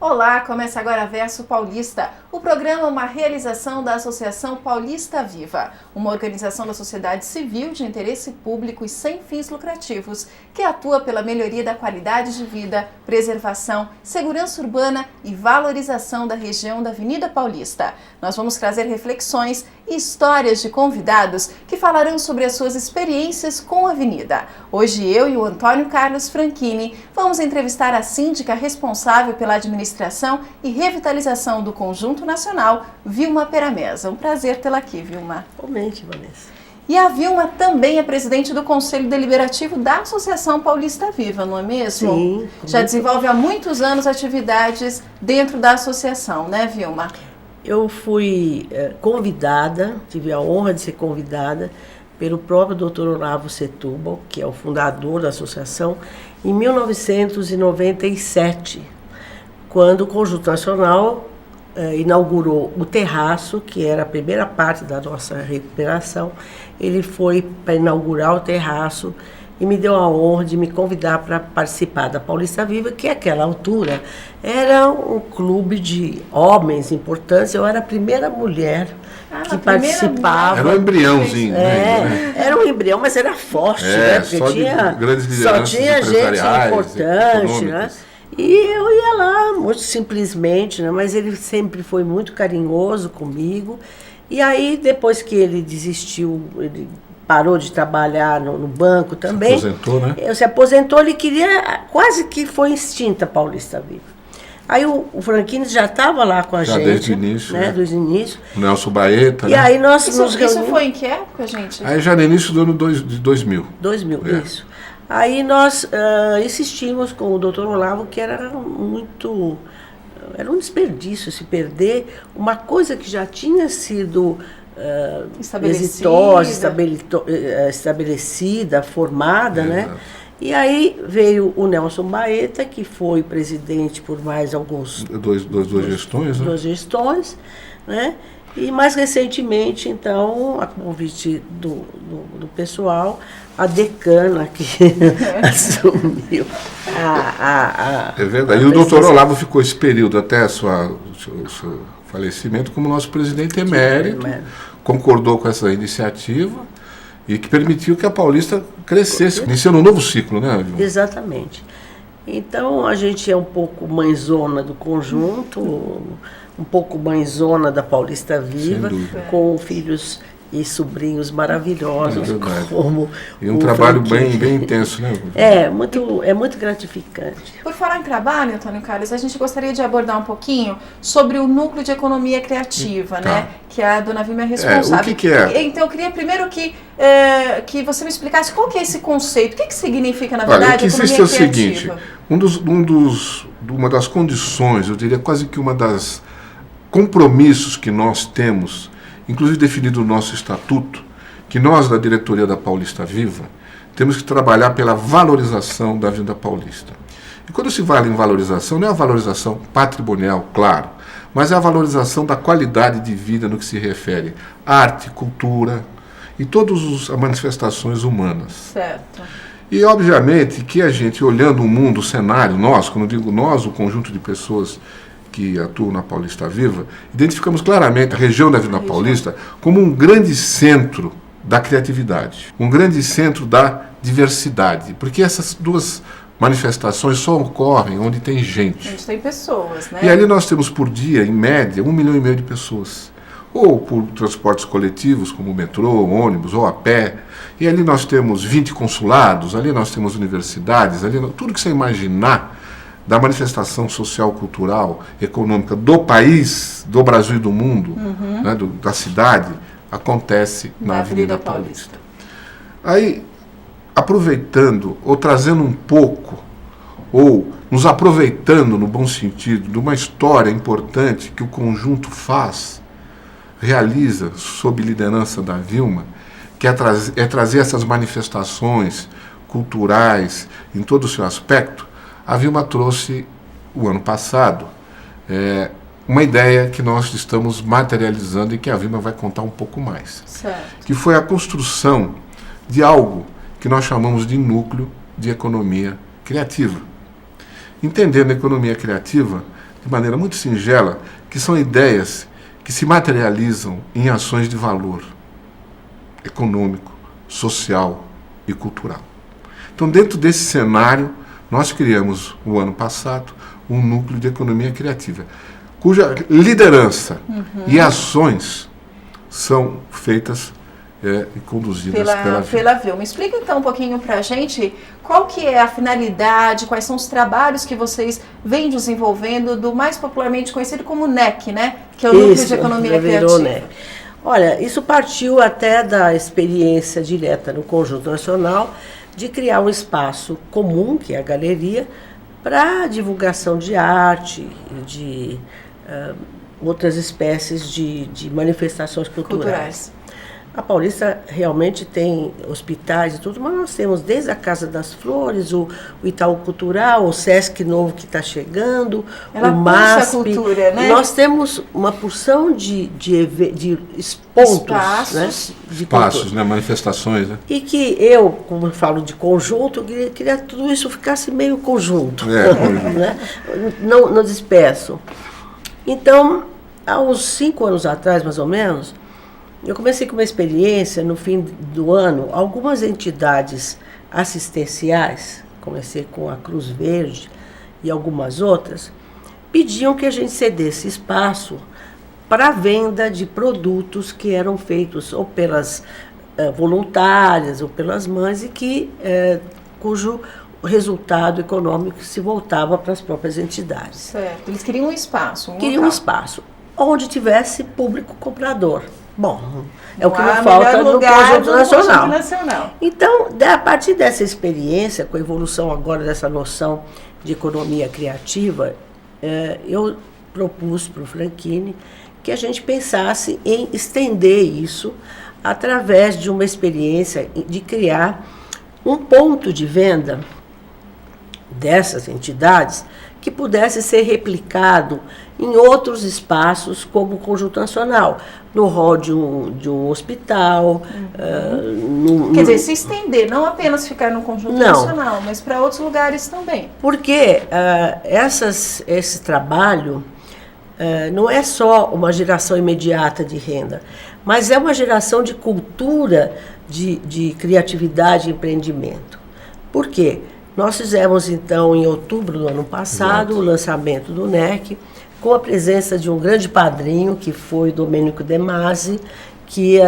Olá, começa agora Verso Paulista. O programa é uma realização da Associação Paulista Viva, uma organização da sociedade civil de interesse público e sem fins lucrativos, que atua pela melhoria da qualidade de vida, preservação, segurança urbana e valorização da região da Avenida Paulista. Nós vamos trazer reflexões e histórias de convidados que falarão sobre as suas experiências com a avenida. Hoje eu e o Antônio Carlos Franchini vamos entrevistar a síndica responsável pela administração e revitalização do Conjunto Nacional, Vilma Perameza. Um prazer tê-la aqui, Vilma. Igualmente, Vanessa. E a Vilma também é presidente do Conselho Deliberativo da Associação Paulista Viva, não é mesmo? Sim. Já desenvolve há muitos anos atividades dentro da associação, né, Vilma? Eu fui convidada, tive a honra de ser convidada pelo próprio Dr. Olavo Setúbal, que é o fundador da associação, em 1997, quando o Conjunto Nacional inaugurou o terraço, que era a primeira parte da nossa recuperação. Ele foi para inaugurar o terraço e me deu a honra de me convidar para participar da Paulista Viva, que àquela altura era um clube de homens importantes. Eu era a primeira mulher que participava. Era um embriãozinho. Era um embrião, mas era forte, né? Porque só tinha gente importante, né? E eu ia lá, muito simplesmente, né? Mas ele sempre foi muito carinhoso comigo. E aí, depois que ele desistiu, ele parou de trabalhar no banco também. Se aposentou, né? Se aposentou, ele queria, quase que foi extinta a Paulista Viva. Aí o Franchini já estava lá com a gente. Desde o início. Né? Desde o início. O Nelson Baeta. E aí nós nos reunimos. Isso foi em que época, gente? Aí já no início do ano de 2000. 2000, isso. Aí nós insistimos com o Dr. Olavo que era um desperdício se perder uma coisa que já tinha sido estabelecida, formada, né? E aí veio o Nelson Baeta, que foi presidente por mais alguns... Duas gestões, né? Duas gestões, né? E mais recentemente, então, a convite do pessoal, a decana que assumiu É verdade. E o doutor Olavo ficou esse período até o seu falecimento como nosso presidente emérito, concordou com essa iniciativa e que permitiu que a Paulista crescesse, iniciando um novo ciclo, né, Vilma? Exatamente. Então, a gente é um pouco mãezona do conjunto, um pouco mãezona da Paulista Viva, com filhos e sobrinhos maravilhosos, como e um trabalho bem intenso, né? É muito gratificante. Por falar em trabalho, Antônio Carlos, a gente gostaria de abordar um pouquinho sobre o núcleo de economia criativa, né? Que a dona Vilma é responsável. O que é? Então, eu queria primeiro que você me explicasse qual que é esse conceito, o que significa, na verdade, o que existe economia criativa? É o seguinte, uma das condições, eu diria quase que uma das compromissos que nós temos, inclusive definido no nosso estatuto, que nós da diretoria da Paulista Viva temos que trabalhar pela valorização da Avenida Paulista. E quando se fala em valorização, não é a valorização patrimonial, claro, mas é a valorização da qualidade de vida no que se refere à arte, cultura e todas as manifestações humanas. Certo. E obviamente que a gente, olhando o mundo, o cenário, nós, quando eu digo nós, o conjunto de pessoas que atuam na Paulista Viva, identificamos claramente a região da Avenida Paulista como um grande centro da criatividade, um grande centro da diversidade, porque essas duas manifestações só ocorrem onde tem gente. Onde tem pessoas, né? E ali nós temos por dia, em média, 1,5 milhão de pessoas. Ou por transportes coletivos, como o metrô, ônibus, ou a pé. E ali nós temos 20 consulados, ali nós temos universidades, ali tudo que você imaginar da manifestação social, cultural, econômica do país, do Brasil e do mundo, né, da cidade, acontece na Avenida Paulista. Aí, aproveitando, ou trazendo um pouco, ou nos aproveitando, no bom sentido, de uma história importante que o conjunto realiza, sob liderança da Vilma, que é trazer essas manifestações culturais em todo o seu aspecto. A Vilma trouxe, o ano passado, uma ideia que nós estamos materializando e que a Vilma vai contar um pouco mais. Certo. Que foi a construção de algo que nós chamamos de núcleo de economia criativa. Entendendo a economia criativa de maneira muito singela, que são ideias que se materializam em ações de valor econômico, social e cultural. Então, dentro desse cenário, nós criamos, o ano passado, um núcleo de economia criativa, cuja liderança e ações são feitas e conduzidas pela Vilma. Explica então um pouquinho para a gente qual que é a finalidade, quais são os trabalhos que vocês vêm desenvolvendo do mais popularmente conhecido como NEC, né? Que é o Núcleo de Economia Criativa. NEC. Olha, isso partiu até da experiência direta no Conjunto Nacional de criar um espaço comum, que é a galeria, para divulgação de arte e de outras espécies de manifestações culturais. A Paulista realmente tem hospitais e tudo, mas nós temos desde a Casa das Flores, o Itaú Cultural, o Sesc Novo que está chegando, o MASP. A cultura, né? Nós temos uma porção de pontos, espaços, né? Manifestações. Né? E que eu, como eu falo de conjunto, eu queria que tudo isso ficasse meio conjunto, né? Não disperso. Então, há uns 5 anos atrás, mais ou menos, eu comecei com uma experiência, no fim do ano, algumas entidades assistenciais, comecei com a Cruz Verde e algumas outras, pediam que a gente cedesse espaço para a venda de produtos que eram feitos ou pelas voluntárias ou pelas mães e cujo resultado econômico se voltava para as próprias entidades. Certo, eles queriam um espaço. Queriam um espaço onde tivesse público comprador. Bom, é o que não falta no Conjunto Nacional. Então, a partir dessa experiência, com a evolução agora dessa noção de economia criativa, eu propus para o Franchini que a gente pensasse em estender isso através de uma experiência de criar um ponto de venda dessas entidades que pudesse ser replicado em outros espaços como o Conjunto Nacional, no hall de um hospital. Quer dizer, se estender, não apenas ficar no Conjunto Nacional, mas para outros lugares também. Porque esse trabalho não é só uma geração imediata de renda, mas é uma geração de cultura, de criatividade e empreendimento. Por quê? Nós fizemos, então, em outubro do ano passado, o lançamento do NEC, com a presença de um grande padrinho, que foi Domênico De Masi, que,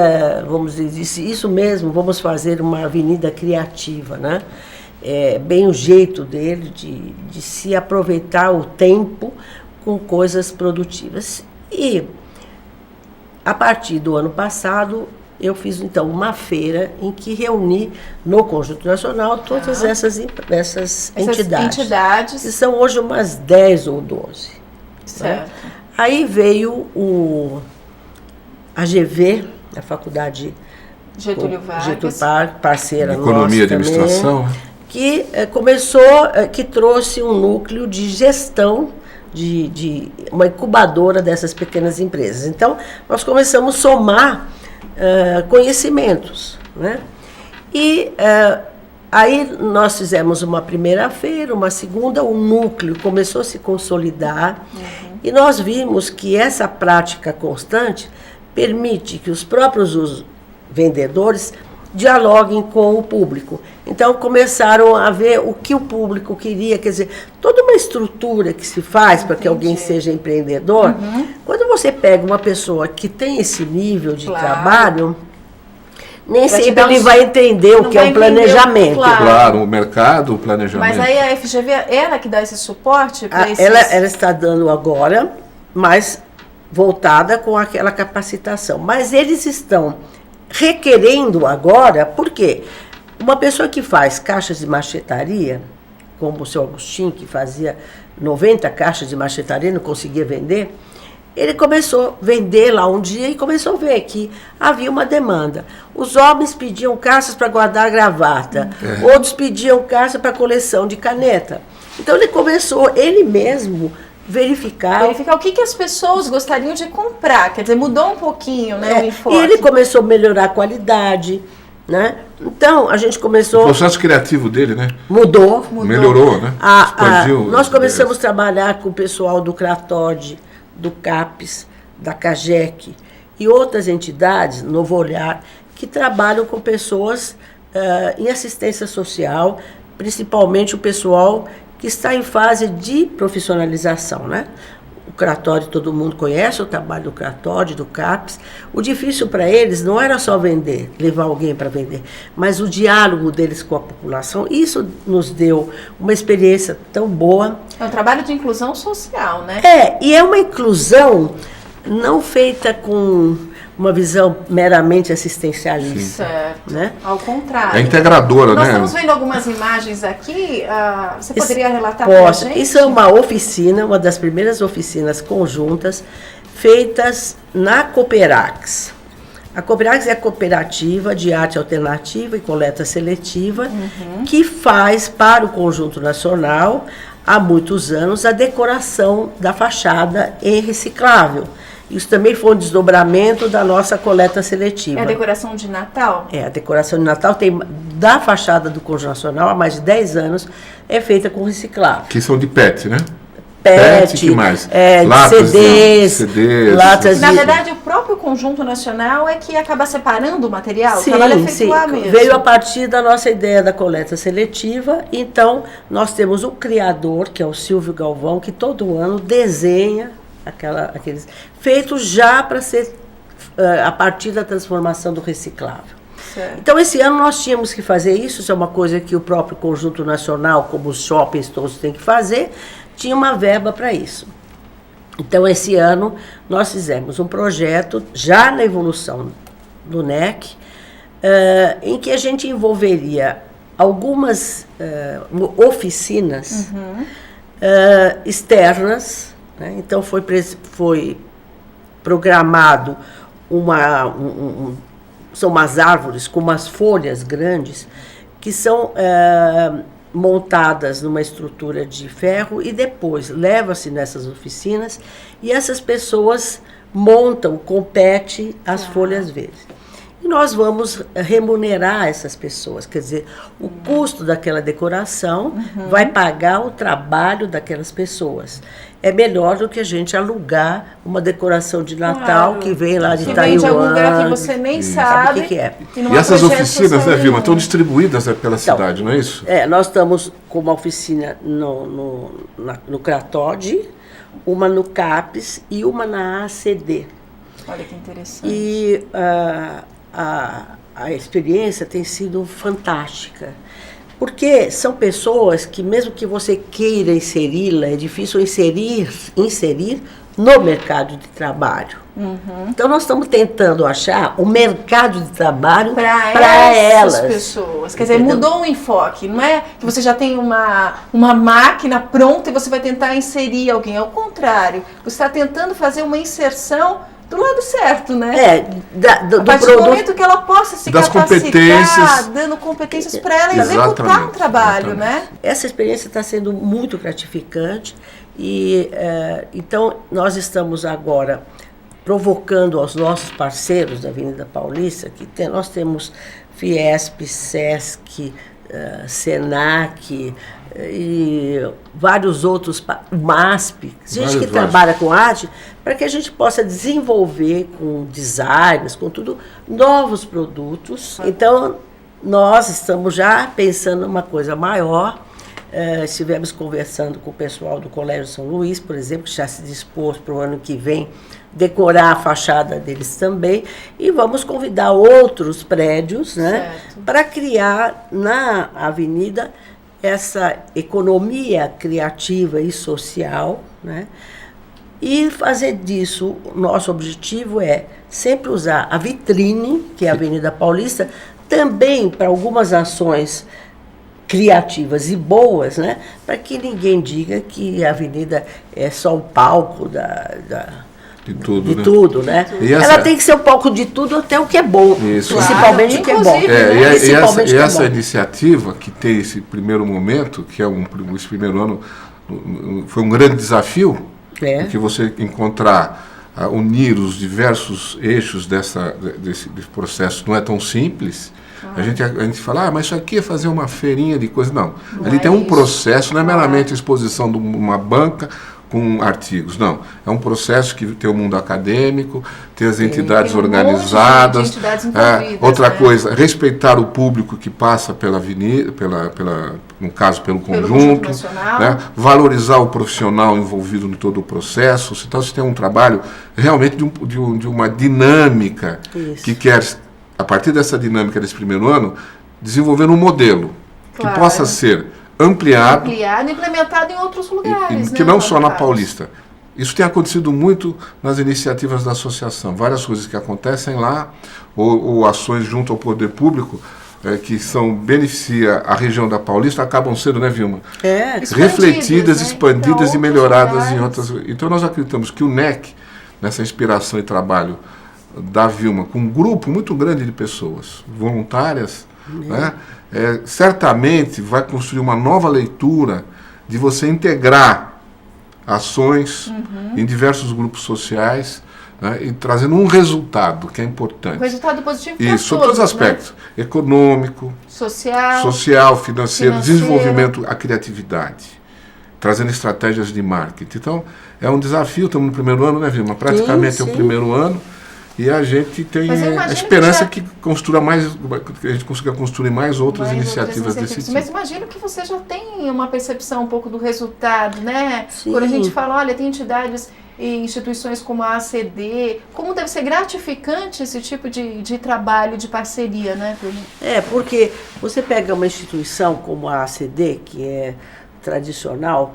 vamos dizer, disse isso mesmo, vamos fazer uma avenida criativa, né? Bem o jeito dele de se aproveitar o tempo com coisas produtivas. E, a partir do ano passado, eu fiz, então, uma feira em que reuni no Conjunto Nacional todas essas entidades, que são hoje umas 10 ou 12. Certo. Né? Aí veio a GV, a Faculdade Getúlio Vargas, parceira nossa Economia e Administração, que que trouxe um núcleo de gestão, de uma incubadora dessas pequenas empresas. Então, nós começamos a somar conhecimentos, né? E aí nós fizemos uma primeira feira, uma segunda, o núcleo começou a se consolidar, e nós vimos que essa prática constante permite que os próprios vendedores dialoguem com o público. Então começaram a ver o que o público queria, quer dizer, toda uma estrutura que se faz para que alguém seja empreendedor. Quando você pega uma pessoa que tem esse nível de trabalho, nem sempre ele vai entender o que é um planejamento. Claro, o mercado, o planejamento. Mas aí a FGV, ela que dá esse suporte para esses... Ela está dando agora, mas voltada com aquela capacitação. Mas eles estão requerendo agora, por quê? Uma pessoa que faz caixas de marchetaria, como o seu Agostinho, que fazia 90 caixas de marchetaria e não conseguia vender, ele começou a vender lá um dia e começou a ver que havia uma demanda. Os homens pediam caixas para guardar gravata, outros pediam caixa para coleção de caneta. Então ele começou, ele mesmo, verificar o que as pessoas gostariam de comprar. Quer dizer, mudou um pouquinho, né, o enfoque. E ele começou a melhorar a qualidade, né? Então, a gente começou... O processo criativo dele, né? Mudou. Melhorou, né? Expandiu. Nós começamos a trabalhar com o pessoal do CRATOD, do CAPES, da CAGEC e outras entidades, Novo Olhar, que trabalham com pessoas em assistência social, principalmente o pessoal que está em fase de profissionalização, né? O CRATOD todo mundo conhece, o trabalho do CRATOD, do CAPES. O difícil para eles não era só vender, levar alguém para vender, mas o diálogo deles com a população. Isso nos deu uma experiência tão boa. É um trabalho de inclusão social, né? E é uma inclusão não feita com uma visão meramente assistencialista. Certo. Né? Ao contrário. É integradora, Nós né? estamos vendo algumas imagens aqui. Você poderia relatar para a gente? Isso é uma oficina, uma das primeiras oficinas conjuntas feitas na Cooperax. A Cooperax é a cooperativa de arte alternativa e coleta seletiva que faz para o Conjunto Nacional, há muitos anos, a decoração da fachada em reciclável. Isso também foi um desdobramento da nossa coleta seletiva. É a decoração de Natal? A decoração de Natal tem da fachada do Conjunto Nacional há mais de 10 anos, é feita com reciclável. Que são de PET, né? PET, que mais? Latas CDs, latas Na verdade, o próprio Conjunto Nacional é que acaba separando o material? Sim, o trabalho é feito lá mesmo. Veio a partir da nossa ideia da coleta seletiva. Então, nós temos um criador, que é o Silvio Galvão, que todo ano desenha aqueles feitos já para ser a partir da transformação do reciclável. Certo. Então, esse ano nós tínhamos que fazer isso. Isso é uma coisa que o próprio Conjunto Nacional, como os shoppings todos têm que fazer, tinha uma verba para isso. Então, esse ano nós fizemos um projeto já na evolução do NEC, em que a gente envolveria algumas oficinas externas. Então, foi programado são umas árvores com umas folhas grandes que são montadas numa estrutura de ferro e depois leva-se nessas oficinas e essas pessoas montam com PET as folhas verdes. E nós vamos remunerar essas pessoas, quer dizer, o custo daquela decoração vai pagar o trabalho daquelas pessoas. É melhor do que a gente alugar uma decoração de Natal que vem lá de Taiwan. Que vem de algum lugar que você nem sabe. O que é. E essas oficinas, né, Vilma, estão distribuídas pela cidade, não é isso? Nós estamos com uma oficina no CRATOD, uma no CAPES e uma na ACD. Olha que interessante. E a experiência tem sido fantástica, porque são pessoas que, mesmo que você queira inseri-la, é difícil inserir no mercado de trabalho. Então, nós estamos tentando achar o mercado de trabalho para essas pessoas. Quer dizer, mudou o enfoque. Não é que você já tem uma máquina pronta e você vai tentar inserir alguém. Ao contrário, você está tentando fazer uma inserção do lado certo, né? A partir do momento que ela possa se capacitar, dando competências para ela executar um trabalho, né? Essa experiência está sendo muito gratificante e então nós estamos agora provocando aos nossos parceiros da Avenida Paulista, nós temos Fiesp, Sesc, Senac e vários outros, MASP, gente que trabalha com arte, para que a gente possa desenvolver com designers, com tudo, novos produtos. Então, nós estamos já pensando numa coisa maior. Estivemos conversando com o pessoal do Colégio São Luís, por exemplo, que já se dispôs para o ano que vem decorar a fachada deles também, e vamos convidar outros prédios, né, para criar na avenida essa economia criativa e social, né, e fazer disso, o nosso objetivo é sempre usar a vitrine, que é a Avenida Paulista, também para algumas ações criativas e boas, né, para que ninguém diga que a avenida é só o palco de tudo, né? Ela tem que ser um pouco de tudo, até o que é bom. Isso. Principalmente o que é bom. E essa iniciativa que tem esse primeiro momento, que é esse primeiro ano, foi um grande desafio, porque você encontrar unir os diversos eixos desse processo não é tão simples. A gente fala, mas isso aqui é fazer uma feirinha de coisa. Não, ali tem um processo, não é meramente a exposição de uma banca com artigos, não. É um processo que tem o mundo acadêmico, tem as entidades organizadas. De entidades envolvidas, outra coisa, respeitar o público que passa pela avenida, no caso, pelo conjunto, né? Valorizar o profissional envolvido em todo o processo. Então, você tem um trabalho realmente de uma dinâmica que quer, a partir dessa dinâmica desse primeiro ano, desenvolver um modelo que possa ser ampliado e implementado em outros lugares. Que não só na Paulista. Isso tem acontecido muito nas iniciativas da associação. Várias coisas que acontecem lá, ou ações junto ao poder público, que beneficia a região da Paulista, acabam sendo, né, Vilma? Refletidas, expandidas e melhoradas em outras. Então nós acreditamos que o NEC, nessa inspiração e trabalho da Vilma, com um grupo muito grande de pessoas voluntárias, né, certamente vai construir uma nova leitura de você integrar ações em diversos grupos sociais, né, e trazendo um resultado que é importante. Um resultado positivo para todos, sobre todos os aspectos. Né? Econômico, social, financeiro, desenvolvimento, a criatividade. Trazendo estratégias de marketing. Então, é um desafio, estamos no primeiro ano, né, Vilma? Praticamente é o primeiro ano. E a gente tem a esperança que a gente consiga construir mais outras iniciativas desse tipo. Mas imagino que você já tem uma percepção um pouco do resultado, né? Sim. Quando a gente fala, olha, tem entidades e instituições como a ACD, como deve ser gratificante esse tipo de trabalho, de parceria, né? Porque você pega uma instituição como a ACD, que é tradicional,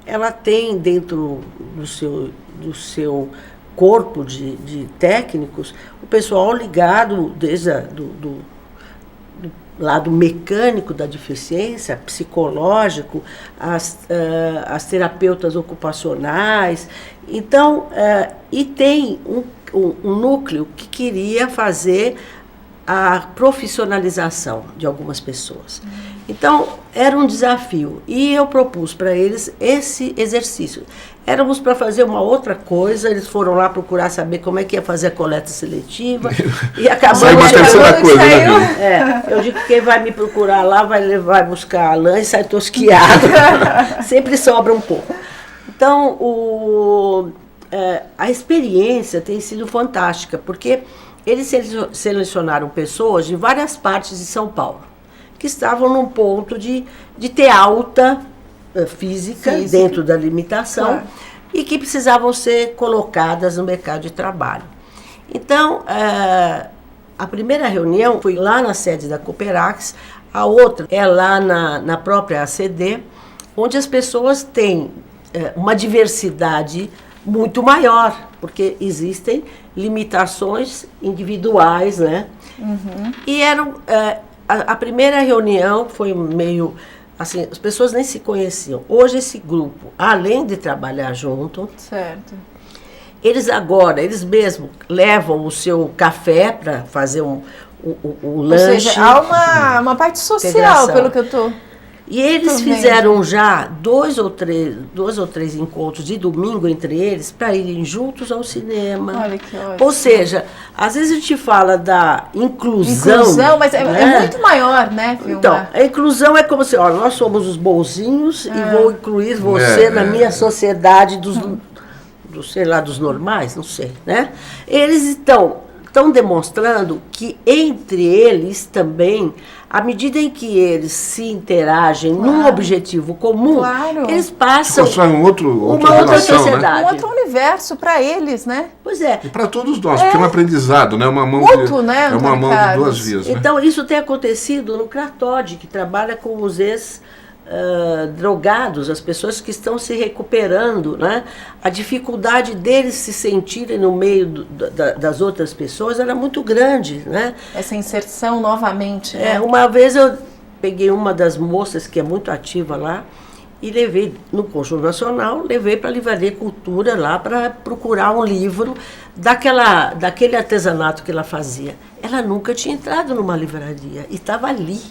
ela tem dentro do seu corpo de técnicos, o pessoal ligado desde do lado mecânico da deficiência, psicológico, as terapeutas ocupacionais. Então, e tem um núcleo que queria fazer a profissionalização de algumas pessoas. Então, era um desafio. E eu propus para eles esse exercício. Éramos para fazer uma outra coisa, eles foram lá procurar saber como é que ia fazer a coleta seletiva. E acabou uma terceira coisa, né? Eu digo que quem vai me procurar lá vai buscar a lã e sai tosquiado. Sempre sobra um pouco. Então, a experiência tem sido fantástica, porque eles selecionaram pessoas de várias partes de São Paulo, que estavam num ponto de ter alta física dentro da limitação, e que precisavam ser colocadas no mercado de trabalho. Então, a primeira reunião foi lá na sede da Cooperax, a outra é lá na própria ACD, onde as pessoas têm uma diversidade muito maior, porque existem limitações individuais, né? E a primeira reunião foi meio assim, as pessoas nem se conheciam. Hoje esse grupo, além de trabalhar junto, eles mesmos levam o seu café para fazer um lanche. Ou seja, há uma parte social, pelo que eu estou. E eles fizeram já dois ou três encontros de domingo entre eles para irem juntos ao cinema. Olha que ótimo. Ou seja, às vezes a gente fala da inclusão. Mas é muito maior, né, Vilma? Então, a inclusão é como se, olha, nós somos os bonzinhos e vou incluir você na minha sociedade dos normais, não sei, né? Eles estão demonstrando que entre eles também, à medida em que eles se interagem num objetivo comum, eles passam uma outra sociedade. Um outro universo para eles, né? Pois é. E para todos nós, porque é um aprendizado, né? Uma mão né, é uma mão de duas vias. Então, né? Isso tem acontecido no CRATOD, que trabalha com os drogados, as pessoas que estão se recuperando, né? A dificuldade deles se sentirem no meio das outras pessoas era muito grande, né? Essa inserção novamente, né? Uma vez eu peguei uma das moças que é muito ativa lá e levei no Conjunto Nacional, levei para a Livraria Cultura lá para procurar um livro daquele artesanato que ela fazia. Ela nunca tinha entrado numa livraria e estava ali.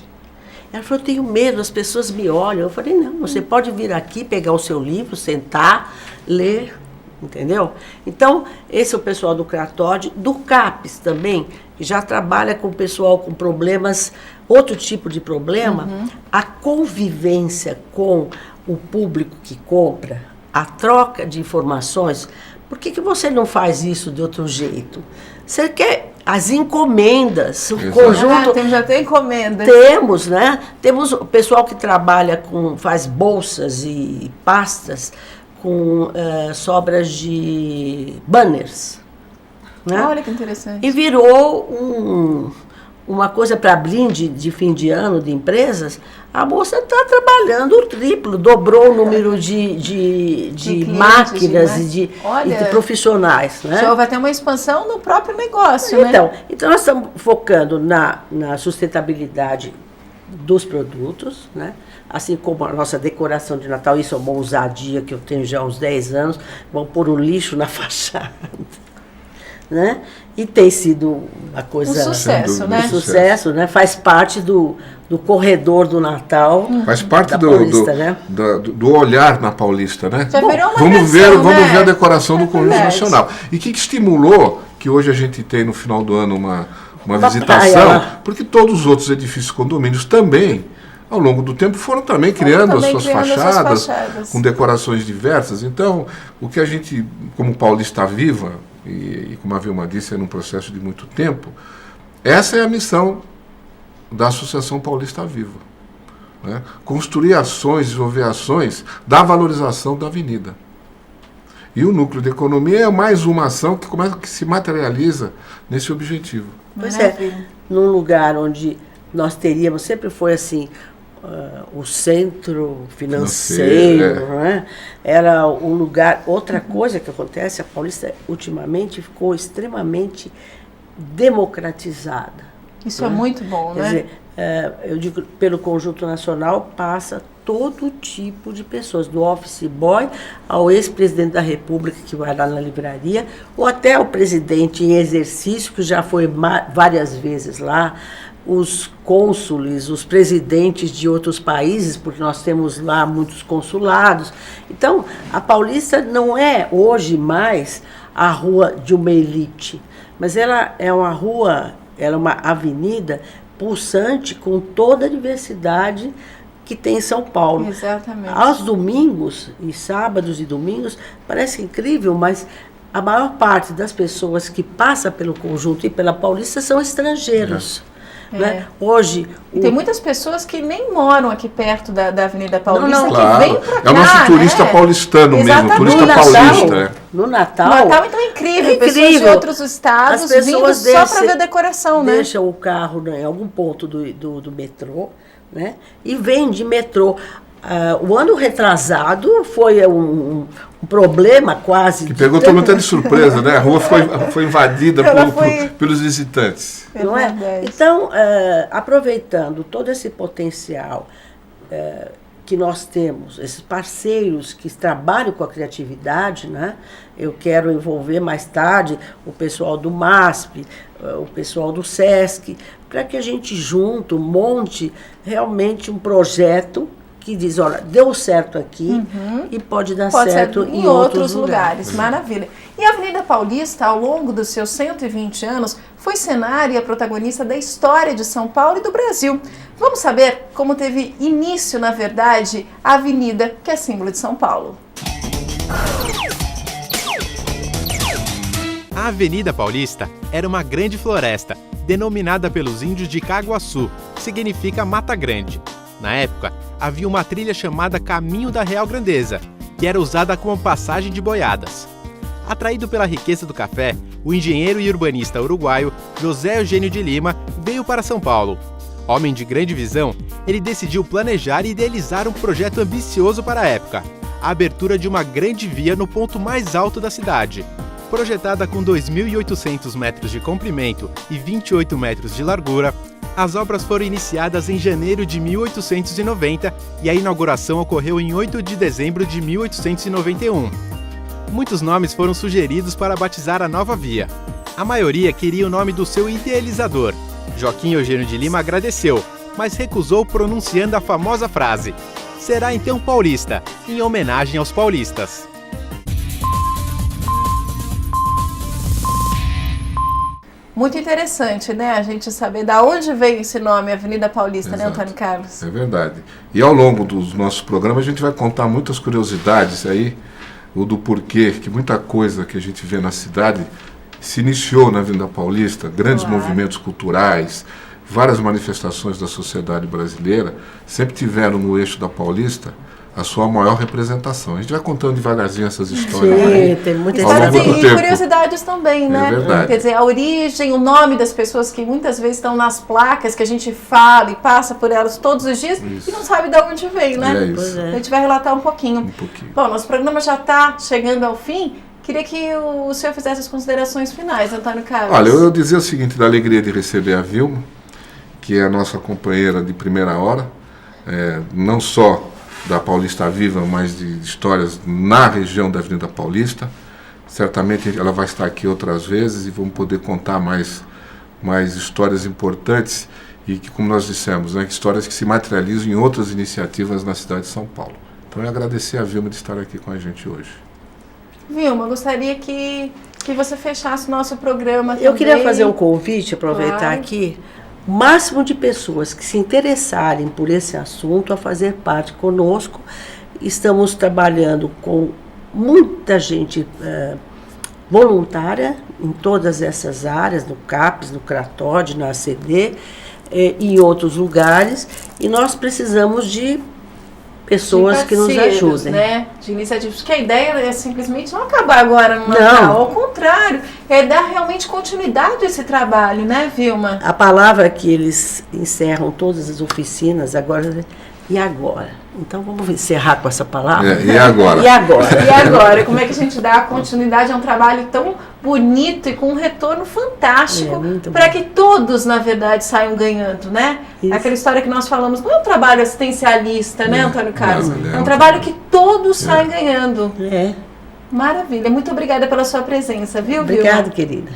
Ela falou, eu tenho medo, as pessoas me olham. Eu falei, não, você pode vir aqui, pegar o seu livro, sentar, ler, entendeu? Então, esse é o pessoal do CRATOD, do CAPES também, que já trabalha com o pessoal com problemas, outro tipo de problema, a convivência com o público que compra, a troca de informações. Por que você não faz isso de outro jeito? Você quer as encomendas, o conjunto... já tem encomenda. Temos, né? Temos o pessoal que trabalha faz bolsas e pastas com sobras de banners. Né? Olha que interessante. E virou uma coisa para brinde de fim de ano de empresas. A moça está trabalhando o triplo, dobrou o número de máquinas e de profissionais. Né? Já houve até uma expansão no próprio negócio, né? Então nós estamos focando na sustentabilidade dos produtos, né? Assim como a nossa decoração de Natal, isso é uma ousadia que eu tenho já há uns 10 anos, vamos pôr o lixo na fachada. Né? E tem sido uma coisa... Um sucesso, né? Um sucesso, né? Faz parte do corredor do Natal. Faz parte Paulista, né? do olhar na Paulista, né? Já virou uma vamos versão, ver a decoração do Conjunto Nacional. E o que estimulou que hoje a gente tem no final do ano uma visitação? Praia. Porque todos os outros edifícios condomínios também, ao longo do tempo, foram também criando as suas fachadas com decorações diversas. Então, o que a gente, como Paulista Viva, e como a Vilma disse, é num processo de muito tempo, essa é a missão da Associação Paulista Viva. Né? Construir ações, desenvolver ações da valorização da avenida. E o núcleo de economia é mais uma ação que se materializa nesse objetivo. Pois é, num lugar onde nós teríamos, sempre foi assim, o centro financeiro, né? Era um lugar. Outra coisa que acontece, a Paulista ultimamente ficou extremamente democratizada. Isso né? é muito bom, Quer né? dizer, eu digo, pelo Conjunto Nacional passa todo tipo de pessoas, do office boy ao ex-presidente da República que vai lá na livraria, ou até o presidente em exercício, que já foi várias vezes lá, os cônsules, os presidentes de outros países, porque nós temos lá muitos consulados. Então, a Paulista não é hoje mais a rua de uma elite, mas ela é uma rua, ela é uma avenida pulsante com toda a diversidade que tem em São Paulo. Exatamente. Aos domingos, e sábados e domingos, parece incrível, mas a maior parte das pessoas que passa pelo Conjunto e pela Paulista são estrangeiros. Né? Hoje tem muitas pessoas que nem moram aqui perto da Avenida Paulista, não, claro. que vêm pra cá. É o nosso turista paulistano mesmo, turista paulista. No Natal. Natal, então é incrível. Pessoas de outros estados vindo só para ver a decoração, né? Deixam o carro em algum ponto do metrô, né? E vem de metrô. O ano retrasado foi um problema quase. Que pegou todo mundo de surpresa, né? A rua foi invadida pelos visitantes. Não é? Então, aproveitando todo esse potencial que nós temos, esses parceiros que trabalham com a criatividade, né? Eu quero envolver mais tarde o pessoal do MASP, o pessoal do SESC, para que a gente junto monte realmente um projeto que diz, olha, deu certo aqui e pode dar certo em outros lugares. Maravilha. E a Avenida Paulista, ao longo dos seus 120 anos, foi cenário e a protagonista da história de São Paulo e do Brasil. Vamos saber como teve início, na verdade, a avenida que é símbolo de São Paulo. A Avenida Paulista era uma grande floresta, denominada pelos índios de Caguaçu, que significa Mata Grande. Na época, havia uma trilha chamada Caminho da Real Grandeza, que era usada como passagem de boiadas. Atraído pela riqueza do café, o engenheiro e urbanista uruguaio José Eugênio de Lima veio para São Paulo. Homem de grande visão, ele decidiu planejar e idealizar um projeto ambicioso para a época, a abertura de uma grande via no ponto mais alto da cidade. Projetada com 2.800 metros de comprimento e 28 metros de largura, as obras foram iniciadas em janeiro de 1890 e a inauguração ocorreu em 8 de dezembro de 1891. Muitos nomes foram sugeridos para batizar a nova via. A maioria queria o nome do seu idealizador. Joaquim Eugênio de Lima agradeceu, mas recusou pronunciando a famosa frase: "Será então Paulista", em homenagem aos paulistas. Muito interessante, né? A gente saber da onde veio esse nome, Avenida Paulista, Exato. né, Antônio Carlos? É verdade. E ao longo dos nossos programas a gente vai contar muitas curiosidades aí, o do porquê, que muita coisa que a gente vê na cidade se iniciou na Avenida Paulista, grandes movimentos culturais, várias manifestações da sociedade brasileira sempre tiveram no eixo da Paulista a sua maior representação. A gente vai contando devagarzinho essas histórias. Sim, tem muita ao longo do E tempo. curiosidades também, né? É verdade. Quer dizer, a origem, o nome das pessoas que muitas vezes estão nas placas, que a gente fala e passa por elas todos os dias Isso. e não sabe de onde veio, né? É isso. Pois é. A gente vai relatar um pouquinho. Um pouquinho. Bom, nosso programa já está chegando ao fim. Queria que o senhor fizesse as considerações finais, Antônio Carlos. Olha, eu dizer o seguinte, da alegria de receber a Vilma, que é a nossa companheira de primeira hora, não só da Paulista Viva, mas de histórias na região da Avenida Paulista. Certamente ela vai estar aqui outras vezes e vamos poder contar mais histórias importantes e que, como nós dissemos, né, histórias que se materializam em outras iniciativas na cidade de São Paulo. Então eu agradecer a Vilma de estar aqui com a gente hoje. Vilma, eu gostaria que você fechasse o nosso programa também. Eu queria fazer um convite, aproveitar Claro. aqui, o máximo de pessoas que se interessarem por esse assunto a fazer parte conosco. Estamos trabalhando com muita gente voluntária em todas essas áreas, no CAPES, no CRATOD, na ACD e em outros lugares, e nós precisamos de pessoas que nos parceiros, ajudem. Né? De iniciativas. Porque a ideia é simplesmente não acabar agora no Não. Natal. Ao contrário, é dar realmente continuidade a esse trabalho, né, Vilma? A palavra que eles encerram todas as oficinas agora, e agora? Então vamos encerrar com essa palavra? E agora? E agora? E agora, como é que a gente dá continuidade a um trabalho tão bonito e com um retorno fantástico muito para bom. que todos, na verdade, saiam ganhando, né? Isso. Aquela história que nós falamos, não é um trabalho assistencialista, né, Antônio Carlos? não, É um trabalho que todos saem ganhando. É. Maravilha. Muito obrigada pela sua presença, viu, Obrigada, Vilma? querida.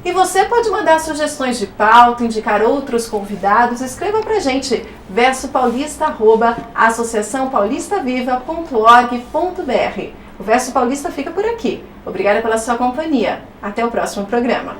E você pode mandar sugestões de pauta, indicar outros convidados, escreva pra gente, versopaulista@associaçãopaulistaviva.org.br. O Verso Paulista fica por aqui. Obrigada pela sua companhia. Até o próximo programa.